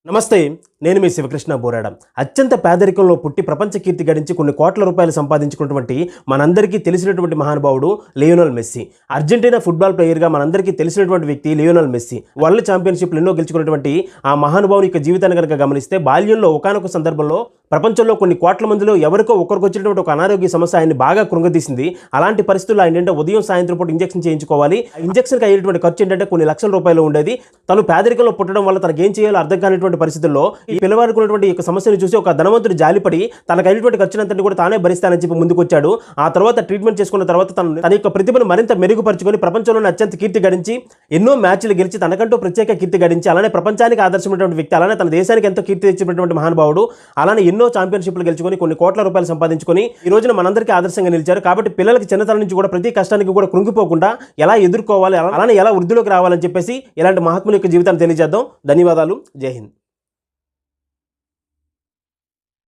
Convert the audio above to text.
నమస్తే, నేను మీ శివకృష్ణ బోరాడ. అత్యంత పేదరికంలో పుట్టి ప్రపంచ కీర్తి గడించి కొన్ని కోట్ల రూపాయలు సంపాదించుకున్నటువంటి మనందరికీ తెలిసినటువంటి మహానుభావుడు లియోనెల్ మెస్సీ. అర్జెంటీనా ఫుట్బాల్ ప్లేయర్గా మనందరికీ తెలిసినటువంటి వ్యక్తి లియోనెల్ మెస్సీ. వరల్డ్ ఛాంపియన్షిప్లు ఎన్నో గెలుచుకున్నటువంటి ఆ మహానుభావుని యొక్క జీవితాన్ని కనుక గమనిస్తే, బాల్యంలో ఒకానొక సందర్భంలో ప్రపంచంలో కొన్ని కోట్ల మందిలో ఎవరికో ఒకరికి వచ్చినటువంటి ఒక అనారోగ్య సమస్య ఆయన్ని బాగా కృంగతీసింది. అలాంటి పరిస్థితుల్లో ఆయన ఏంటంటే ఉదయం సాయంత్రం పూట ఇంజెక్షన్ చేయించుకోవాలి. ఆ ఇంజెక్షన్కి అయ్యేటువంటి ఖర్చు ఏంటంటే కొన్ని లక్షల రూపాయలు ఉండేది. తను పేదరికంలో పుట్టడం వల్ల తనకు ఏం చేయాలో అర్థం కానిటువంటి పరిస్థితుల్లో ఈ పిల్లవాడికి ఉన్నటువంటి ఈ సమస్యను చూసి ఒక ధనవంతుడు జాలిపడి తనకు అయినటువంటి ఖర్చునంతని కూడా తానే భరిస్తానని చెప్పి ముందుకు వచ్చాడు. ఆ తర్వాత ట్రీట్మెంట్ చేసుకున్న తర్వాత తన యొక్క ప్రతిభను మరింత మెరుగుపరుచుకొని ప్రపంచంలోనే అత్యంత కీర్తి గడించి ఎన్నో మ్యాచ్లు గెలిచి తనకంటూ ప్రత్యేక కీర్తి గడించి అలానే ప్రపంచానికి ఆదర్శమైనటువంటి వ్యక్తి, అలానే తన దేశానికి ఎంతో కీర్తి తెచ్చినటువంటి మహానుభావుడు, అలానే ఎన్నో ఛాంపియన్షిప్లు గెలుచుకొని కొన్ని కోట్ల రూపాయలు సంపాదించుకొని ఈ రోజున మనందరికీ ఆదర్శంగా నిలిచారు. కాబట్టి పిల్లలకి చిన్నతనం నుంచి కూడా ప్రతి కష్టానికి కూడా కృంగిపోకుండా ఎలా ఎదుర్కోవాలి, అలానే ఎలా వృద్ధిలోకి రావాలని చెప్పేసి ఇలాంటి మహాత్ముల యొక్క జీవితాన్ని తెలియజేద్దాం. ధన్యవాదాలు. జై హింద్.